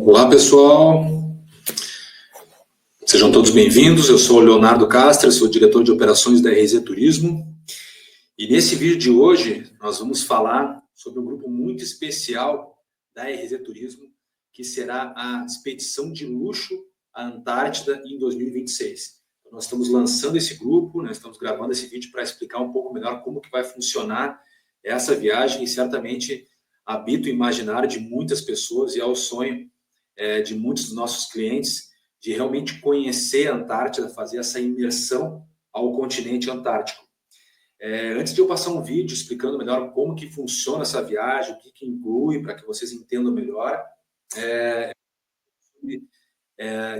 Olá, pessoal. Sejam todos bem-vindos. Eu sou o Leonardo Castro, sou diretor de operações da RZ Turismo. E nesse vídeo de hoje, nós vamos falar sobre um grupo muito especial da RZ Turismo, que será a expedição de luxo à Antártida em 2026. Então, nós estamos lançando esse grupo, nós estamos gravando esse vídeo para explicar um pouco melhor como que vai funcionar essa viagem, e certamente habita o imaginário de muitas pessoas e é o sonho de muitos dos nossos clientes de realmente conhecer a Antártida, fazer essa imersão ao continente antártico. Antes de eu passar um vídeo explicando melhor como que funciona essa viagem, o que que inclui, para que vocês entendam melhor,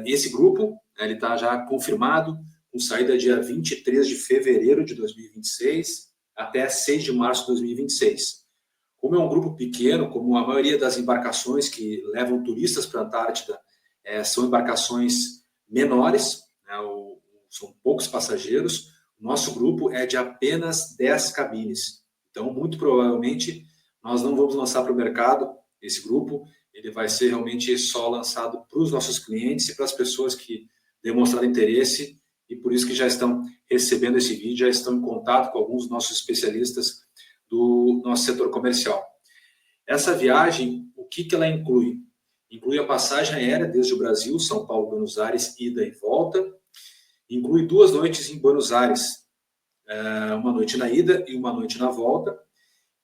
esse grupo ele está já confirmado, com saída dia 23 de fevereiro de 2026 até 6 de março de 2026. Como é um grupo pequeno, como a maioria das embarcações que levam turistas para a Antártida são embarcações menores, né, são poucos passageiros, o nosso grupo é de apenas 10 cabines. Então, muito provavelmente, nós não vamos lançar para o mercado esse grupo, ele vai ser realmente só lançado para os nossos clientes e para as pessoas que demonstraram interesse e por isso que já estão recebendo esse vídeo, já estão em contato com alguns dos nossos especialistas do nosso setor comercial. Essa viagem, o que ela inclui? Inclui a passagem aérea desde o Brasil, São Paulo, Buenos Aires, ida e volta. Inclui 2 noites em Buenos Aires, uma noite na ida e uma noite na volta.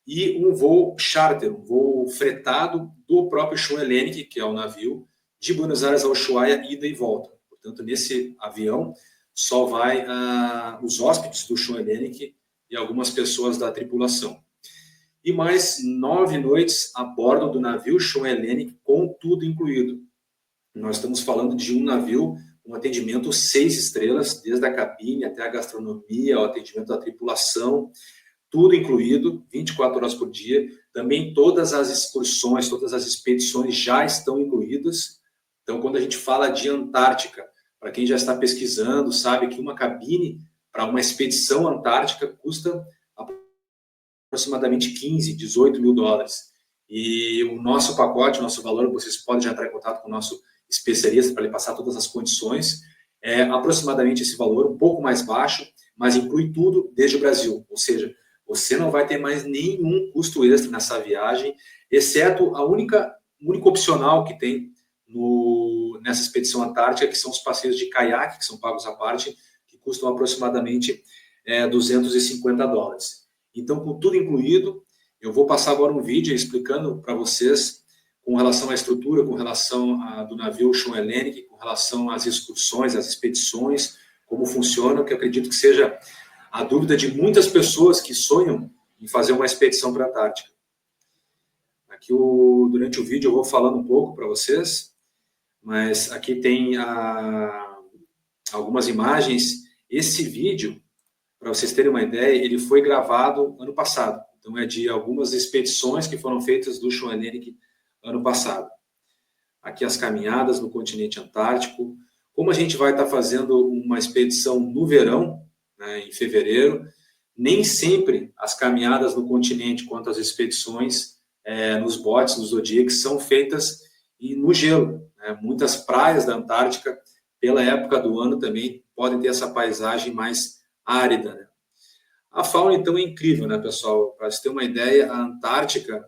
E um voo charter, um voo fretado do próprio Sean Hellenic, que é o navio, de Buenos Aires ao Ushuaia, ida e volta. Portanto, nesse avião só vai os hóspedes do Sean Hellenic e algumas pessoas da tripulação. E mais 9 noites a bordo do navio Sean Hellenic, com tudo incluído. Nós estamos falando de um navio, um atendimento 6 estrelas, desde a cabine até a gastronomia, o atendimento da tripulação, tudo incluído, 24 horas por dia. Também todas as excursões, todas as expedições já estão incluídas. Então, quando a gente fala de Antártica, para quem já está pesquisando, sabe que uma cabine para uma expedição antártica custa aproximadamente 15, 18 mil dólares. E o nosso pacote, o nosso valor, vocês podem já entrar em contato com o nosso especialista para lhe passar todas as condições, é aproximadamente esse valor, um pouco mais baixo, mas inclui tudo desde o Brasil. Ou seja, você não vai ter mais nenhum custo extra nessa viagem, exceto o único opcional que tem nessa expedição antártica, que são os passeios de caiaque, que são pagos à parte, que custam aproximadamente 250 dólares. Então, com tudo incluído, eu vou passar agora um vídeo explicando para vocês com relação à estrutura, com relação do navio Sean Hellenic, com relação às excursões, às expedições, como funciona, que eu acredito que seja a dúvida de muitas pessoas que sonham em fazer uma expedição para a Antártica. Aqui, durante o vídeo, eu vou falando um pouco para vocês, mas aqui tem algumas imagens. Esse vídeo, para vocês terem uma ideia, ele foi gravado ano passado. Então, é de algumas expedições que foram feitas do Sean Hellenic ano passado. Aqui as caminhadas no continente antártico. Como a gente vai estar fazendo uma expedição no verão, né, em fevereiro, nem sempre as caminhadas no continente quanto as expedições nos botes, nos Zodiacs, são feitas no gelo. Né? Muitas praias da Antártica, pela época do ano, também podem ter essa paisagem mais árida. Né? A fauna, então, é incrível, né, pessoal? Para você ter uma ideia, a Antártica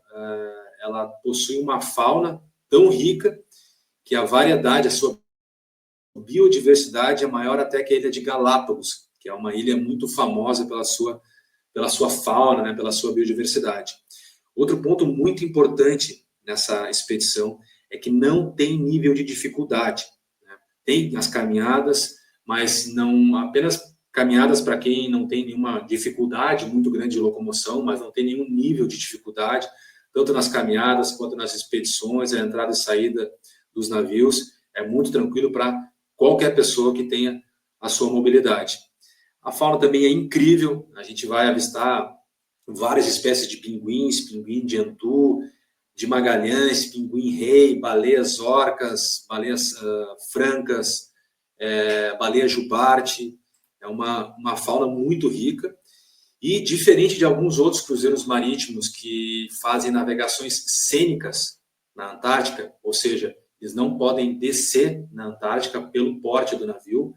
ela possui uma fauna tão rica que a variedade, a sua biodiversidade é maior até que a ilha de Galápagos, que é uma ilha muito famosa pela sua fauna, né, pela sua biodiversidade. Outro ponto muito importante nessa expedição é que não tem nível de dificuldade. Né? Tem as caminhadas, mas não apenas caminhadas para quem não tem nenhuma dificuldade muito grande de locomoção, mas não tem nenhum nível de dificuldade, tanto nas caminhadas quanto nas expedições, a entrada e saída dos navios é muito tranquilo para qualquer pessoa que tenha a sua mobilidade. A fauna também é incrível, a gente vai avistar várias espécies de pinguins, pinguim de Antu, de Magalhães, pinguim-rei, baleias orcas, baleias francas, baleia jubarte. É uma fauna muito rica e diferente de alguns outros cruzeiros marítimos que fazem navegações cênicas na Antártica, ou seja, eles não podem descer na Antártica pelo porte do navio.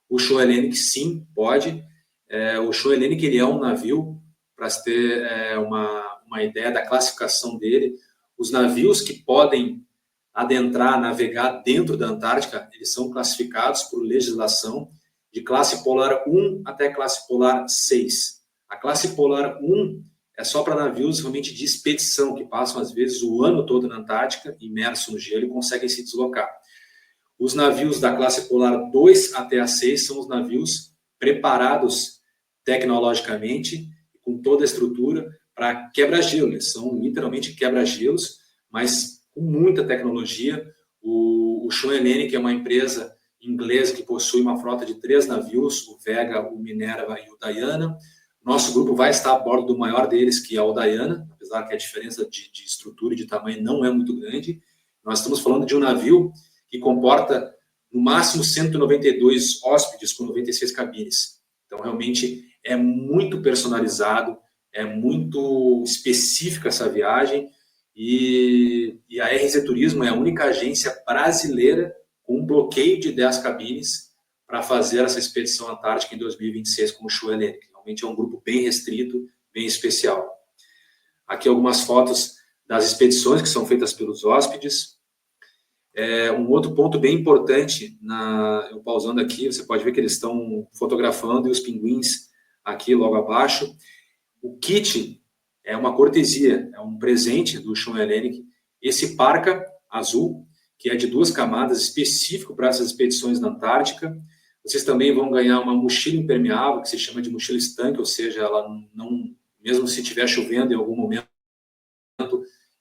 O Shoal Hellenic, sim, pode. O Shoal Hellenic, ele é um navio, para se ter uma ideia da classificação dele, os navios que podem adentrar, navegar dentro da Antártica, eles são classificados por legislação de classe polar 1 até classe polar 6. A classe polar 1 é só para navios realmente de expedição, que passam, às vezes, o ano todo na Antártica, imerso no gelo, e conseguem se deslocar. Os navios da classe polar 2 até a 6 são os navios preparados tecnologicamente, com toda a estrutura, para quebra-gelo. Eles são literalmente quebra-gelos, mas com muita tecnologia. O Shoal Hellenic é uma empresa inglesa que possui uma frota de 3 navios, o Vega, o Minerva e o Diana. Nosso grupo vai estar a bordo do maior deles, que é o Diana, apesar que a diferença de estrutura e de tamanho não é muito grande. Nós estamos falando de um navio que comporta, no máximo, 192 hóspedes com 96 cabines. Então, realmente, é muito personalizado, é muito específica essa viagem, e a RZ Turismo é a única agência brasileira com um bloqueio de 10 cabines para fazer essa expedição antártica em 2026 com o Shoal Hellenic. Realmente é um grupo bem restrito, bem especial. Aqui algumas fotos das expedições que são feitas pelos hóspedes. Um outro ponto bem importante, eu pausando aqui, você pode ver que eles estão fotografando e os pinguins aqui logo abaixo. O kit é uma cortesia, é um presente do Shoal Hellenic. Esse parka azul, que é de 2 camadas, específico para essas expedições na Antártica. Vocês também vão ganhar uma mochila impermeável, que se chama de mochila estanque, ou seja, ela não, mesmo se estiver chovendo em algum momento,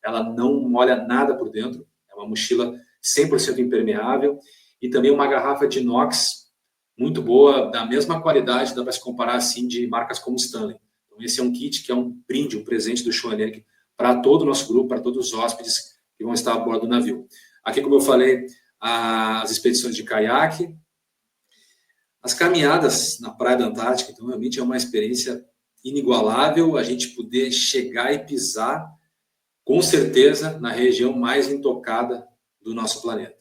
ela não molha nada por dentro. É uma mochila 100% impermeável. E também uma garrafa de inox muito boa, da mesma qualidade, dá para se comparar assim, de marcas como Stanley. Então, esse é um kit que é um brinde, um presente do Shoal Hellenic para todo o nosso grupo, para todos os hóspedes que vão estar a bordo do navio. Aqui, como eu falei, as expedições de caiaque, as caminhadas na praia da Antártica. Então, realmente é uma experiência inigualável a gente poder chegar e pisar, com certeza, na região mais intocada do nosso planeta.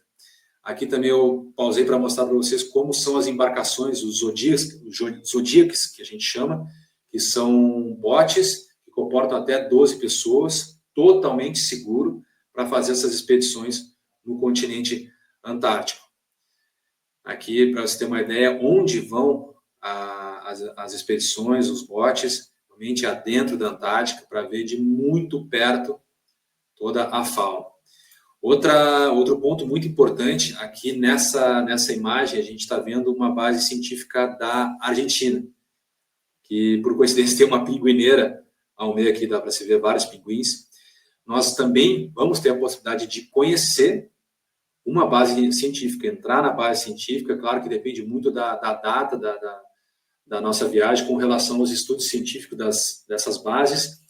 Aqui também eu pausei para mostrar para vocês como são as embarcações, os Zodiacs, que a gente chama, que são botes que comportam até 12 pessoas, totalmente seguro, para fazer essas expedições no continente antártico. Aqui, para você ter uma ideia, onde vão as expedições, os botes, realmente adentro da Antártica, para ver de muito perto toda a fauna. Outro ponto muito importante, aqui nessa imagem, a gente está vendo uma base científica da Argentina, que, por coincidência, tem uma pinguineira ao meio aqui, dá para se ver vários pinguins. Nós também vamos ter a possibilidade de conhecer uma base científica, entrar na base científica. Claro que depende muito da data da nossa viagem com relação aos estudos científicos dessas bases.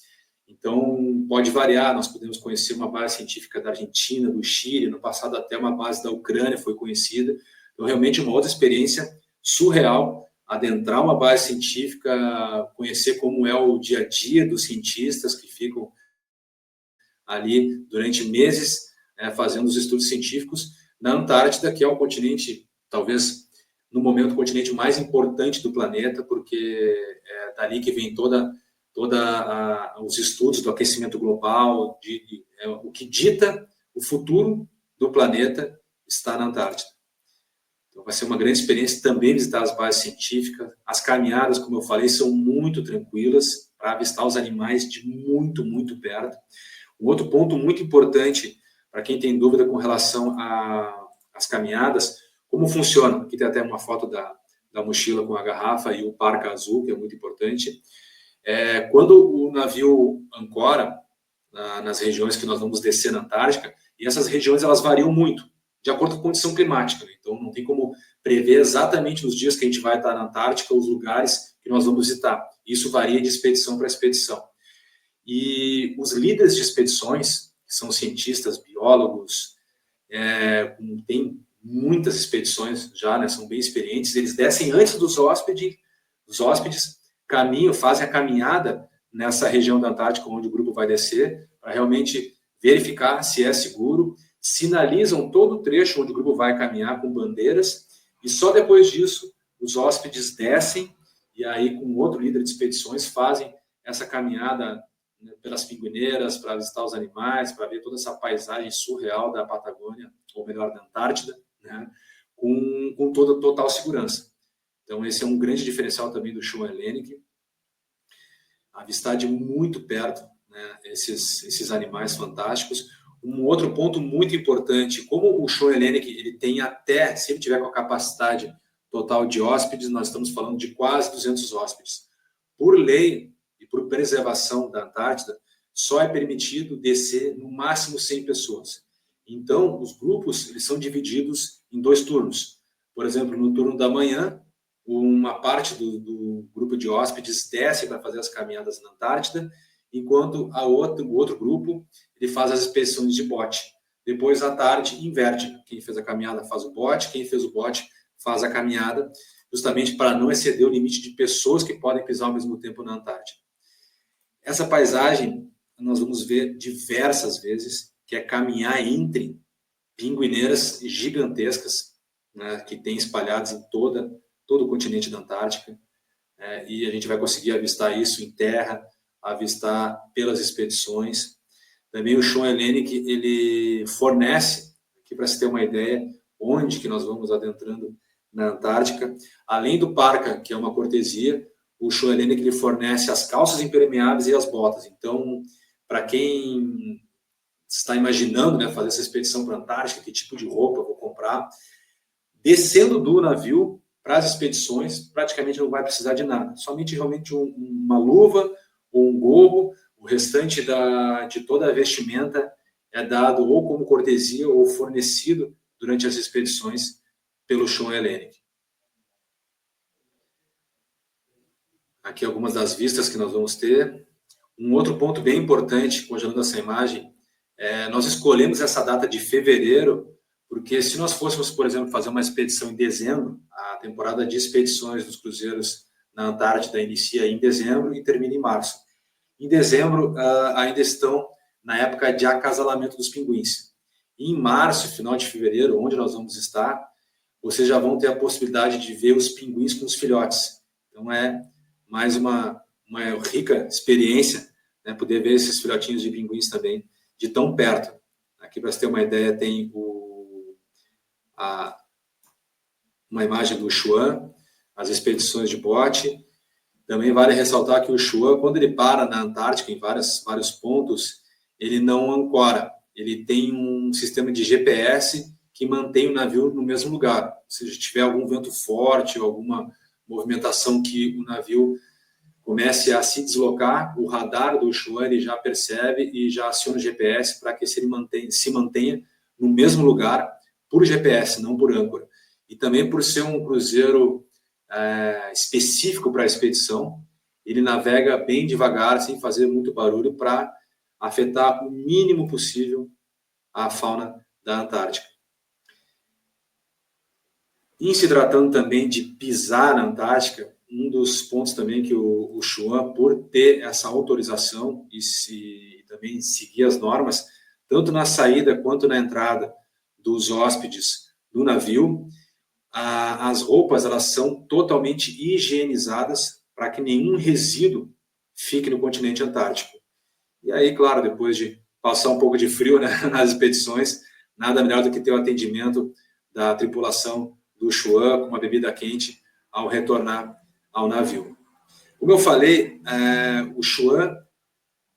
Então, pode variar, nós podemos conhecer uma base científica da Argentina, do Chile, no passado até uma base da Ucrânia foi conhecida. Então, realmente uma outra experiência surreal, adentrar uma base científica, conhecer como é o dia a dia dos cientistas que ficam ali durante meses fazendo os estudos científicos na Antártida, que é o continente, talvez, no momento, o continente mais importante do planeta, porque é dali que vem os estudos do aquecimento global, o que dita o futuro do planeta está na Antártida. Então, vai ser uma grande experiência também visitar as bases científicas. As caminhadas, como eu falei, são muito tranquilas para avistar os animais de muito, muito perto. Um outro ponto muito importante para quem tem dúvida com relação às caminhadas, como funciona? Aqui tem até uma foto da mochila com a garrafa e o parka azul, que é muito importante. Quando o navio ancora nas regiões que nós vamos descer na Antártica, e essas regiões elas variam muito, de acordo com a condição climática. Né? Então, não tem como prever exatamente nos dias que a gente vai estar na Antártica os lugares que nós vamos visitar. Isso varia de expedição para expedição. E os líderes de expedições, que são cientistas, biólogos, tem muitas expedições já, né, são bem experientes, eles descem antes dos hóspedes, fazem a caminhada nessa região da Antártica onde o grupo vai descer, para realmente verificar se é seguro, sinalizam todo o trecho onde o grupo vai caminhar com bandeiras, e só depois disso os hóspedes descem, e aí com outro líder de expedições fazem essa caminhada, né, pelas pinguineiras, para visitar os animais, para ver toda essa paisagem surreal da Patagônia, ou melhor, da Antártida, né, com toda total segurança. Então esse é um grande diferencial também do Schwan Hellenic, avistar de muito perto, né, esses animais fantásticos. Um outro ponto muito importante, como o Schwan Hellenic ele tem até, se ele tiver com a capacidade total de hóspedes, nós estamos falando de quase 200 hóspedes. Por lei e por preservação da Antártida, só é permitido descer no máximo 100 pessoas. Então, os grupos eles são divididos em 2 turnos. Por exemplo, no turno da manhã, uma parte do grupo de hóspedes desce para fazer as caminhadas na Antártida, enquanto o outro grupo ele faz as expedições de bote. Depois, à tarde, inverte. Quem fez a caminhada faz o bote, quem fez o bote faz a caminhada, justamente para não exceder o limite de pessoas que podem pisar ao mesmo tempo na Antártida. Essa paisagem nós vamos ver diversas vezes, que é caminhar entre pinguineiras gigantescas, né, que tem espalhadas em todo o continente da Antártica, e a gente vai conseguir avistar isso em terra, avistar pelas expedições. Também o Schwan Hellenic ele fornece, aqui para se ter uma ideia, onde que nós vamos adentrando na Antártica, além do parca, que é uma cortesia, o Schwan Hellenic ele fornece as calças impermeáveis e as botas. Então, para quem está imaginando, né, fazer essa expedição para a Antártica, que tipo de roupa eu vou comprar, descendo do navio para as expedições, praticamente não vai precisar de nada, somente realmente uma luva ou um gorro. O restante de toda a vestimenta é dado ou como cortesia ou fornecido durante as expedições pelo Schwan Hellenic. Aqui algumas das vistas que nós vamos ter. Um outro ponto bem importante, congelando essa imagem, nós escolhemos essa data de fevereiro, porque se nós fôssemos, por exemplo, fazer uma expedição em dezembro, a temporada de expedições dos cruzeiros na Antártida inicia em dezembro e termina em março. Em dezembro, ainda estão na época de acasalamento dos pinguins. E em março, final de fevereiro, onde nós vamos estar, vocês já vão ter a possibilidade de ver os pinguins com os filhotes. Então, é mais uma rica experiência, né, poder ver esses filhotinhos de pinguins também de tão perto. Aqui, para você ter uma ideia, tem uma imagem do Schwan, as expedições de bote. Também vale ressaltar que o Schwan, quando ele para na Antártica, em vários pontos, ele não ancora. Ele tem um sistema de GPS que mantém o navio no mesmo lugar. Se tiver algum vento forte, alguma movimentação que o navio comece a se deslocar, o radar do Schwan ele já percebe e já aciona o GPS para que ele se mantenha no mesmo lugar por GPS, não por âncora. E também por ser um cruzeiro específico para a expedição, ele navega bem devagar, sem fazer muito barulho, para afetar o mínimo possível a fauna da Antártica. Em se tratando também de pisar na Antártica, um dos pontos também que o Schwan, por ter essa autorização e também seguir as normas, tanto na saída quanto na entrada dos hóspedes do navio, as roupas elas são totalmente higienizadas para que nenhum resíduo fique no continente antártico. E aí, claro, depois de passar um pouco de frio, né, nas expedições, nada melhor do que ter o atendimento da tripulação do Schwan com uma bebida quente ao retornar ao navio. Como eu falei, o Schwan,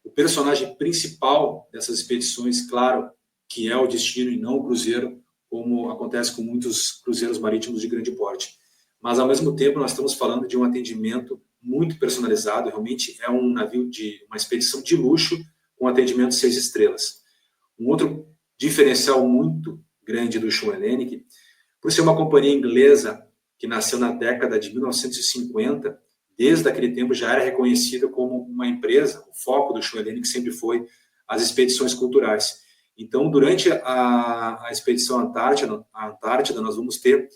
o personagem principal dessas expedições, claro, que é o destino e não o cruzeiro, como acontece com muitos cruzeiros marítimos de grande porte. Mas, ao mesmo tempo, nós estamos falando de um atendimento muito personalizado, realmente é um navio de uma expedição de luxo com atendimento 6 estrelas. Um outro diferencial muito grande do Schwan Hellenic, por ser uma companhia inglesa que nasceu na década de 1950, desde aquele tempo já era reconhecida como uma empresa, o foco do Schwan Hellenic sempre foi as expedições culturais. Então, durante a expedição Antártida, nós vamos ter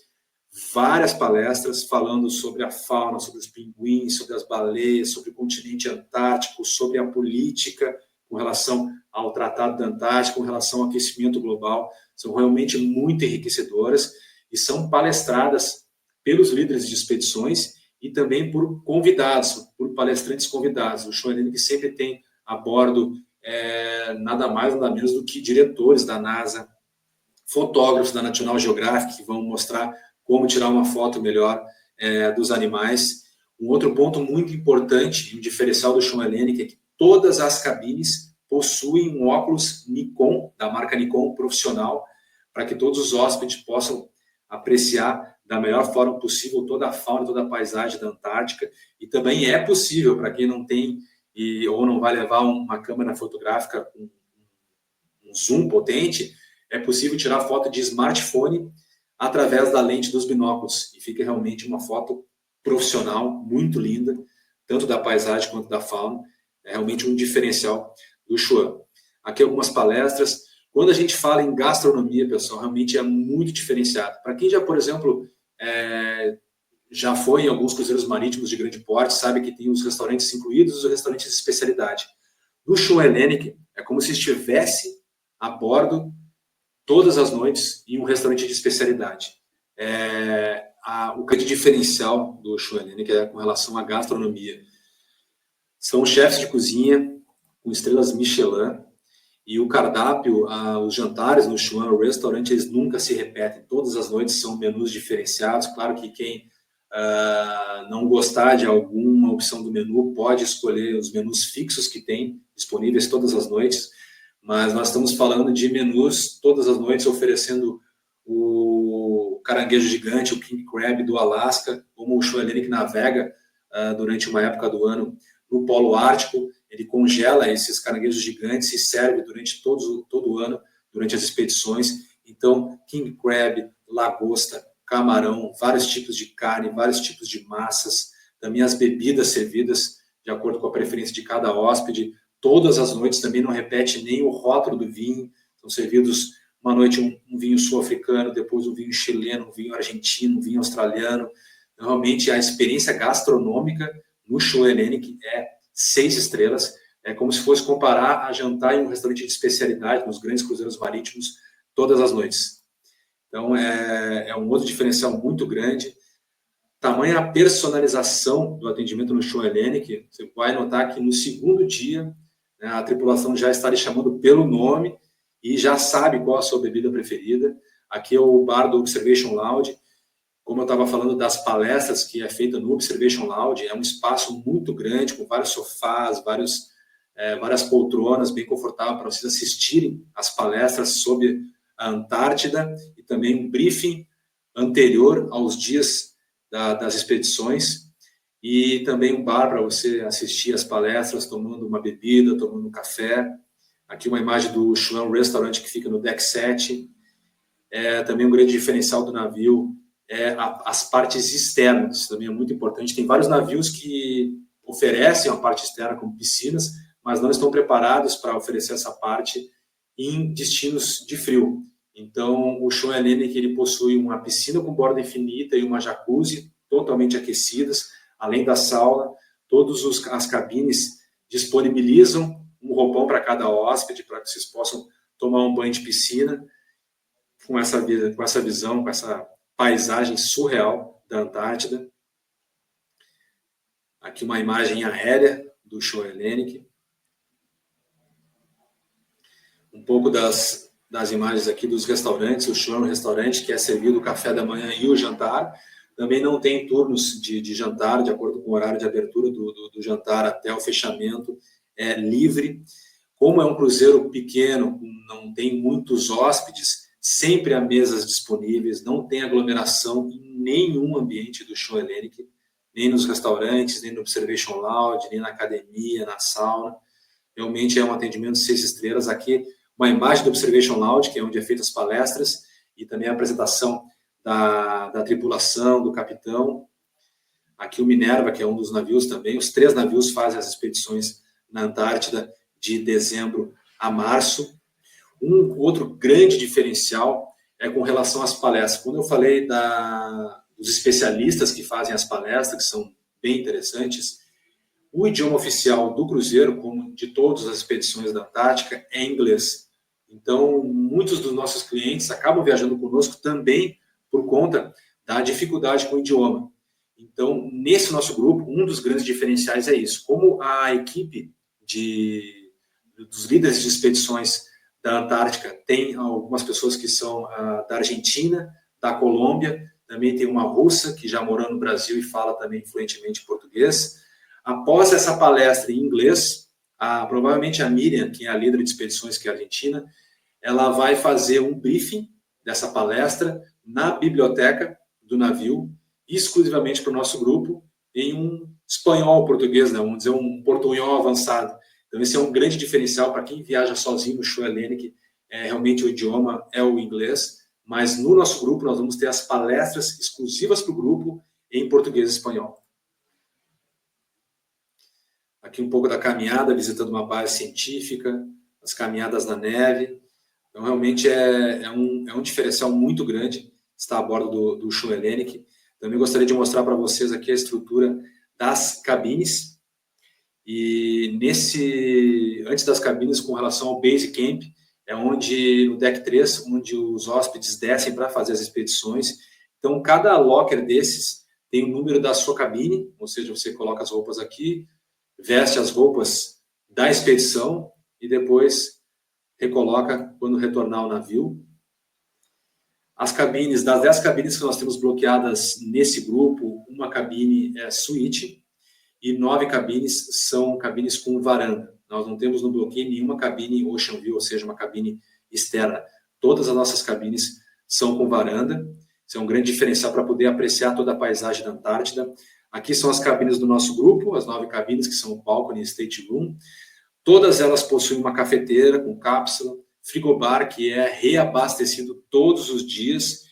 várias palestras falando sobre a fauna, sobre os pinguins, sobre as baleias, sobre o continente antártico, sobre a política com relação ao Tratado da Antártica, com relação ao aquecimento global, são realmente muito enriquecedoras e são palestradas pelos líderes de expedições e também por convidados, por palestrantes convidados. O Show Hellenic sempre tem a bordo nada mais, nada menos do que diretores da NASA, fotógrafos da National Geographic, que vão mostrar como tirar uma foto melhor dos animais. Um outro ponto muito importante, um diferencial do Show Hellenic, é que todas as cabines possuem um óculos Nikon, da marca Nikon profissional, para que todos os hóspedes possam apreciar da melhor forma possível toda a fauna, toda a paisagem da Antártica. E também é possível, para quem não tem ou não vai levar uma câmera fotográfica com um zoom potente, é possível tirar foto de smartphone através da lente dos binóculos. E fica realmente uma foto profissional, muito linda, tanto da paisagem quanto da fauna. É realmente um diferencial do Chuan. Aqui algumas palestras. Quando a gente fala em gastronomia, pessoal, realmente é muito diferenciado. Para quem já, por exemplo, já foi em alguns cruzeiros marítimos de grande porte, sabe que tem os restaurantes incluídos e os restaurantes de especialidade. No Show Hellenic, é como se estivesse a bordo todas as noites em um restaurante de especialidade. O grande diferencial do Show Hellenic é com relação à gastronomia. São chefes de cozinha com estrelas Michelin, e o cardápio, os jantares no Chuan Restaurant, eles nunca se repetem. Todas as noites são menus diferenciados. Claro que quem não gostar de alguma opção do menu pode escolher os menus fixos que tem disponíveis todas as noites, mas nós estamos falando de menus todas as noites oferecendo o caranguejo gigante, o King Crab do Alasca, como o Show Hellenic navega durante uma época do ano no Polo Ártico. Ele congela esses caranguejos gigantes e serve durante todo o ano, durante as expedições. Então, King Crab, lagosta, camarão, vários tipos de carne, vários tipos de massas, também as bebidas servidas de acordo com a preferência de cada hóspede. Todas as noites também não repete nem o rótulo do vinho. São servidos uma noite um vinho sul-africano, depois um vinho chileno, um vinho argentino, um vinho australiano. Realmente a experiência gastronômica no Show Hellenic é 6 estrelas. É como se fosse comparar a jantar em um restaurante de especialidade nos grandes cruzeiros marítimos todas as noites. Então, é um outro diferencial muito grande. Tamanha a personalização do atendimento no Show Hellenic, você vai notar que no segundo dia, né, a tripulação já está lhe chamando pelo nome e já sabe qual a sua bebida preferida. Aqui é o bar do Observation Lounge. Como eu estava falando das palestras que é feita no Observation Lounge, é um espaço muito grande, com vários sofás, várias poltronas, bem confortável para vocês assistirem às palestras sobre a Antártida e também um briefing anterior aos dias das expedições e também um bar para você assistir às palestras, tomando uma bebida, tomando um café. Aqui uma imagem do Chuan Restaurant que fica no deck 7. Também um grande diferencial do navio as partes externas. Isso também é muito importante. Tem vários navios que oferecem a parte externa como piscinas, mas não estão preparados para oferecer essa parte em destinos de frio. Então, o Show Hellenic ele possui uma piscina com borda infinita e uma jacuzzi totalmente aquecidas, além da sauna. Todas as cabines disponibilizam um roupão para cada hóspede, para que vocês possam tomar um banho de piscina com essa visão, com essa paisagem surreal da Antártida. Aqui uma imagem aérea do Show Hellenic. Um pouco das imagens aqui dos restaurantes. O Show é um restaurante que é servido o café da manhã e o jantar. Também não tem turnos de jantar, de acordo com o horário de abertura do jantar até o fechamento. É livre. Como é um cruzeiro pequeno, não tem muitos hóspedes, sempre há mesas disponíveis, não tem aglomeração em nenhum ambiente do Show Hellenic, nem nos restaurantes, nem no Observation Lounge, nem na academia, na sauna. Realmente é um atendimento 6 estrelas. Aqui uma imagem do Observation Lounge, que é onde é feitas as palestras, e também a apresentação da tripulação, do capitão. Aqui o Minerva, que é um dos navios também. Os 3 navios fazem as expedições na Antártida de dezembro a março. Um outro grande diferencial é com relação às palestras. Quando eu falei dos especialistas que fazem as palestras, que são bem interessantes, O idioma oficial do cruzeiro, como de todas as expedições da Antártica, é inglês. Então, muitos dos nossos clientes acabam viajando conosco também por conta da dificuldade com o idioma. Então, nesse nosso grupo, um dos grandes diferenciais é isso. Como a equipe dos líderes de expedições da Antártica tem algumas pessoas que são da Argentina, da Colômbia, também tem uma russa que já morou no Brasil e fala também fluentemente português. Após essa palestra em inglês, provavelmente a Miriam, que é a líder de expedições, que é argentina, ela vai fazer um briefing dessa palestra na biblioteca do navio, exclusivamente para o nosso grupo, em um espanhol português, né? Vamos dizer, um portunhol avançado. Então, esse é um grande diferencial para quem viaja sozinho no Show Hellenic. Realmente o idioma é o inglês, mas no nosso grupo nós vamos ter as palestras exclusivas para o grupo em português e espanhol. Aqui um pouco da caminhada, visitando uma base científica, as caminhadas na neve. Então, realmente é um diferencial muito grande estar a bordo do Show Hellenic. Também gostaria de mostrar para vocês aqui a estrutura das cabines. E antes das cabines, com relação ao Base Camp, é onde, no Deck 3, onde os hóspedes descem para fazer as expedições. Então, cada locker desses tem o número da sua cabine, ou seja, você coloca as roupas aqui, veste as roupas da expedição e depois recoloca quando retornar ao navio. As cabines, das 10 cabines que nós temos bloqueadas nesse grupo, uma cabine é suíte e 9 cabines são cabines com varanda. Nós não temos no bloqueio nenhuma cabine Ocean View, ou seja, uma cabine externa. Todas as nossas cabines são com varanda. Isso é um grande diferencial para poder apreciar toda a paisagem da Antártida. Aqui são as cabines do nosso grupo, as 9 cabines, que são o Balcony e State Room. Todas elas possuem uma cafeteira com cápsula, frigobar, que é reabastecido todos os dias.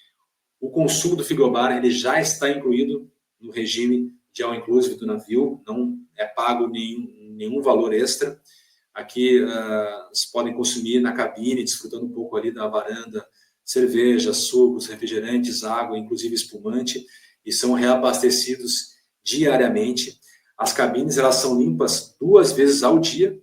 O consumo do frigobar ele já está incluído no regime de all inclusive do navio, não é pago nenhum valor extra. Aqui vocês podem consumir na cabine, desfrutando um pouco ali da varanda, cerveja, sucos, refrigerantes, água, inclusive espumante, e são reabastecidos diariamente. As cabines elas são limpas 2 vezes ao dia,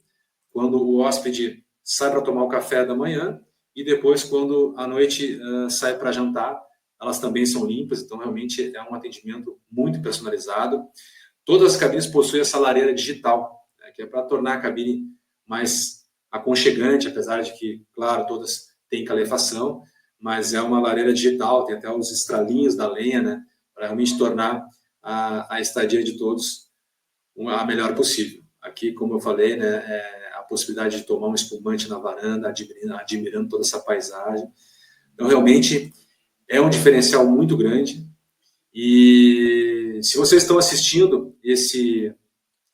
quando o hóspede sai para tomar o café da manhã e depois quando à noite sai para jantar, elas também são limpas, então realmente é um atendimento muito personalizado. Todas as cabines possuem essa lareira digital, né, que é para tornar a cabine mais aconchegante, apesar de que, claro, todas têm calefação, mas é uma lareira digital, tem até os estralinhos da lenha, né, para realmente tornar a estadia de todos a melhor possível. Aqui, como eu falei, né, a possibilidade de tomar um espumante na varanda, admirando toda essa paisagem. Então, realmente, é um diferencial muito grande. E se vocês estão assistindo esse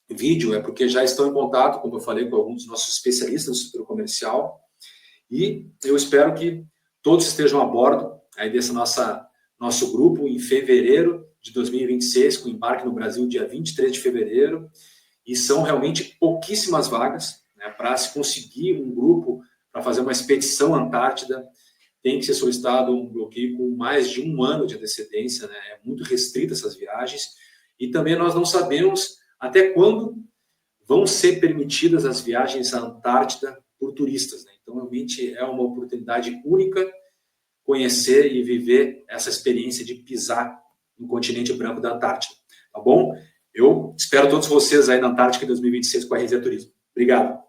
vídeo, é porque já estão em contato, como eu falei, com alguns dos nossos especialistas do setor comercial. E eu espero que todos estejam a bordo aí desse nosso grupo em fevereiro de 2026, com embarque no Brasil dia 23 de fevereiro. E são realmente pouquíssimas vagas, né, para se conseguir um grupo para fazer uma expedição Antártida. Tem que ser solicitado um bloqueio com mais de 1 ano de antecedência, né? É muito restrita essas viagens. E também nós não sabemos até quando vão ser permitidas as viagens à Antártida por turistas, né? Então, realmente é uma oportunidade única conhecer e viver essa experiência de pisar no continente branco da Antártida. Tá bom? Eu espero todos vocês aí na Antártica em 2026 com a RZ Turismo. Obrigado.